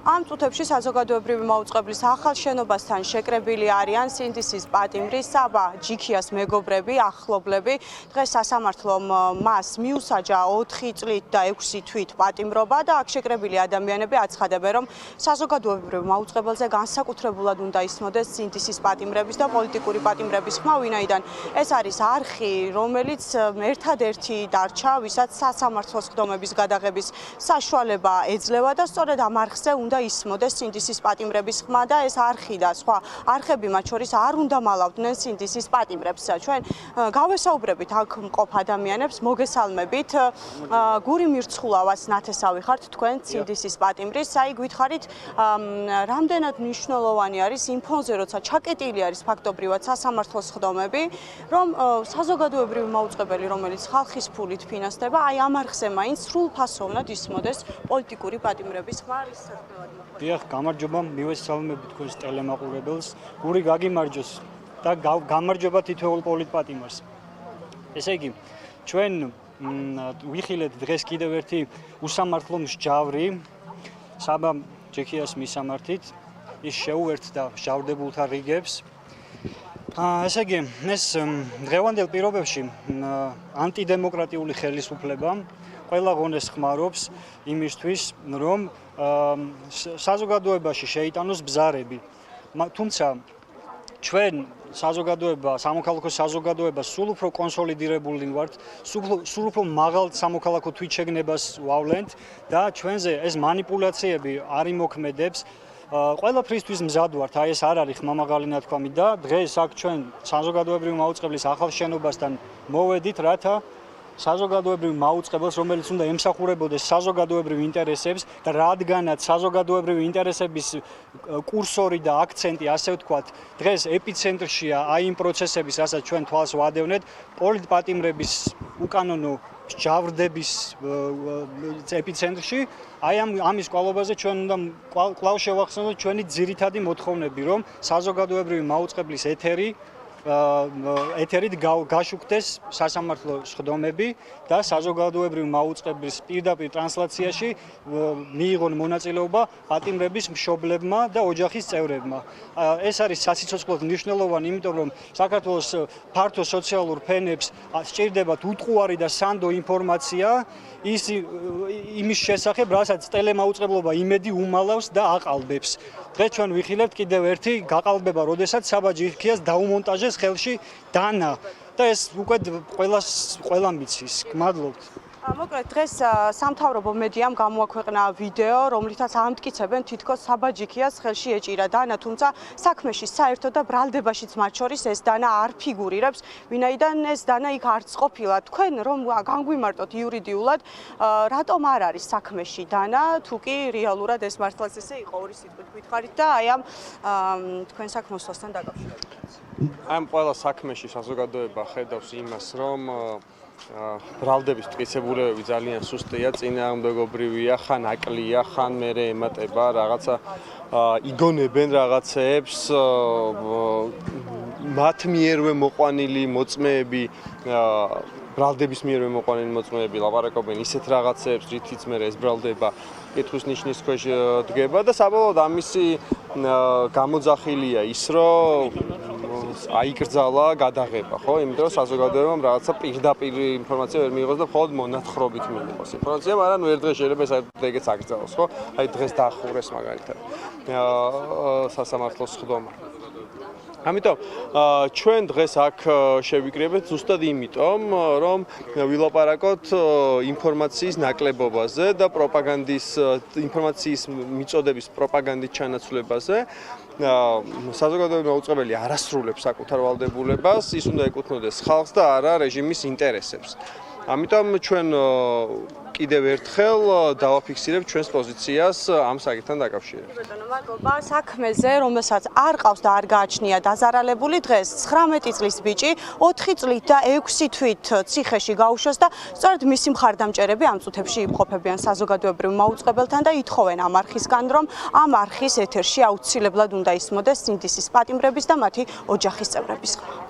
ამ წუთებში საზოგადოებრივი მაუწყებლის ახალ შენობასთან შეკრებილი არიან სინდისის პატიმრის საბა ჯიქიას მეგობრები, ახლობლები. დღეს სასამართლომ მას მიუსაჯა 4 წლით და 6 თვით პატიმრობა და აქ შეკრებილი ადამიანები აცხადებენ, რომ საზოგადოებრივ მაუწყებელზე განსაკუთრებულად უნდა ისმოდეს სინდისის პატიმრების და პოლიტიკური პატიმრების ხმა, ვინაიდან ეს არის არხი, რომელიც ერთადერთი დარჩა, ვისაც სასამართლოს სხდომების გადაღების საშუალება ეძლევა და სწორედ ამ არხზე უნდა ისმოდეს სინდისის პატიმრების ხმა და ეს არხი და სხვა არხები მათ შორის არ უნდა მალავდნენ სინდისის პატიმრებს. ჩვენ გავესაუბრებით აქ მყოფ ადამიანებს, მოგესალმებით. გური მირცხულავას ნათესავი ხართ თქვენ სინდისის პატიმრის. აი გითხარით, რამდენად მნიშვნელოვანი არის იმ ფონზე, როცა ჩაკეტილი არის ფაქტობრივად სასამართლოს სხდომები, რომ საზოგადოებრივი მაუწყებელი, რომელიც ხალხის ფულით ფინანსდება, აი ამ არხზე მაინც სრულფასოვნად ისმოდეს პოლიტიკური პატიმრების ხმა. დიახ, გამარჯობა, მივესალმებით თქვენს ტელემაყურებელს. გური გაგიმარჯოს და გამარჯობა თითოეულ პოლიტპატიმარს. ესე იგი, ჩვენ ვიხილეთ დღეს კიდევ ერთი უსამართლო მსჯავრი საბა ჯიქიას მისამართით. ის შეუერთდა მსჯავრდებულთა რიგებს. ესე იგი, ეს დღევანდელ პირობებში ანტიდემოკრატიული ხელისუფლება ყველა ღონეს ხმარობს იმისთვის, რომ საზოგადოებაში შეიტანოს ბზარები. თუმცა ჩვენ სამოქალაქო საზოგადოება სულ უფრო კონსოლიდირებული ვართ, სულ უფრო მაღალ სამოქალაქო თვითშეგნებას ვავლენთ და ჩვენზე ეს манипуляციები არ იმოქმედებს. ყველაფრისთვის მზად ვართ, აი ეს არ არის ხმამაღალი ნათქვამი და დღეს აქ ჩვენ საზოგადოებრივი მაუწყებლის ახალ შენობასთან მოვედით, რათა საზოგადოებრივ მაუწყებელს, რომელიც უნდა ემსახურებოდეს საზოგადოებრივ ინტერესებს და რადგანაც საზოგადოებრივი ინტერესების კურსორი და აქცენტი, ასე ვთქვათ, დღეს ეპიცენტრშია აი იმ პროცესების, რასაც ჩვენ თვალს ვადევნეთ, პოლიტპატიმრების უკანონო მსჯავრდების ეპიცენტრში, აი ამის კვალობაზე ჩვენ უნდა კვლავ შევახსენოთ ჩვენი ძირითადი მოთხოვნები, რომ საზოგადოებრივი მაუწყებლის ეთერით გაშუქდეს სასამართლო სხდომები და საზოგადოებრივი მაუწყებლის პირდაპირ ტრანსლაციაში მიიღონ მონაწილეობა პატიმრების მშობლებმა და ოჯახის წევრებმა. ეს არის სასიცოცხლოდ მნიშვნელოვანი, იმიტომ რომ საქართველოს ფართო სოციალურ ფენებს სჭირდებათ უტყუარი და სანდო ინფორმაცია იმის შესახებ, რასაც ტელემაუწყებლობა იმედი უმალავს და აყალბებს. დღეს ჩვენ ვიხილებთ კიდევ ერთი გაყალბება, როდესაც საბა ჯიქიას დაუმონტაჟეს ხელში დანა და ეს უკვე ყველამ იცის. მადლობთ. მოკლედ დღეს სამთავრობო მედიამ გამოაქვეყნა ვიდეო, რომლითაც ამტკიცებენ თითქოს საბა ჯიქიას ხელში ეჭირა დანა, თუმცა საქმეში საერთოდ და ბრალდებაშიც მათ შორის ეს დანა არ ფიგურირებს, ვინაიდან ეს დანა იქ არც ყოფილა. თქვენ რომ განგვიმარტოთ იურიდიულად, რატომ არ არის საქმეში დანა, თუ კი რეალურად ეს მართლაც ესე იყო, ორი სიტყვით გითხარით და აი ამ თქვენ საქმოსასთან დაკავშირებით. ამ ყველა საქმეში საზოგადოება ხედავს იმას, რომ ბრალდების მტკიცებულებები ძალიან სუსტია, წინააღმდეგობრივია, ხან აკლია, ხან მერე ემატება რაღაცა იგონებენ რაღაცეებს, მათ მიერვე მოყვანილი მოწმეები, ბრალდების მიერვე მოყვანილი მოწმეები ლაპარაკობენ ისეთ რაღაცეებს, რითიც მერე ეს ბრალდება კითხვის ნიშნის ქვეშ დგება და საბოლოოდ ამისი გამოძახილია ის, რომ აიგრძალა გადაღება, ხო? იმიტომ რომ საზოგადოებამ რაღაცა პირდაპირ ინფორმაცია ვერ მიიღოს და მხოლოდ მონათხრობით მიიღოს ინფორმაცია, მაგრამ ნუ ერთ დღეს შეიძლება საერთოდ ეგეც აკრძალოს, ხო? აი დღეს დაახურეს მაგალითად სასამართლოს სხდომა. ამიტომ ჩვენ დღეს აქ შევიკრიბეთ ზუსტად იმიტომ, რომ ვილაპარაკოთ ინფორმაციის ნაკლებობაზე და ინფორმაციის მიწოდების პროპაგანდის ჩანაცვლებაზე. საზოგადოებრივი მაუწყებელი არ ასრულებს საკუთარ ვალდებულებას, ის უნდა ეკუთვნოდეს ხალხს და არა რეჟიმის ინტერესებს. ამიტომ ჩვენ კიდევ ერთხელ დავაფიქსირებთ ჩვენს პოზიციას ამ საკითხთან დაკავშირებით. ბატონო, მადლობა. საქმეზე, რომელსაც არ ყავს და არ გააჩნია დაზარალებული, დღეს 19 წლის ბიჭი 4 წლით და 6 თვით ციხეში გაუშვეს და სწორედ მისი მხარდამჭერები ამ წუთებში იმყოფებიან საზოგადოებრივ მაუწყებელთან და ითხოვენ ამ არხისგან, რომ ამ არხის ეთერში აუცილებლად უნდა ისმოდეს სინდისის პატიმრების და მათი ოჯახის წევრების ხმა.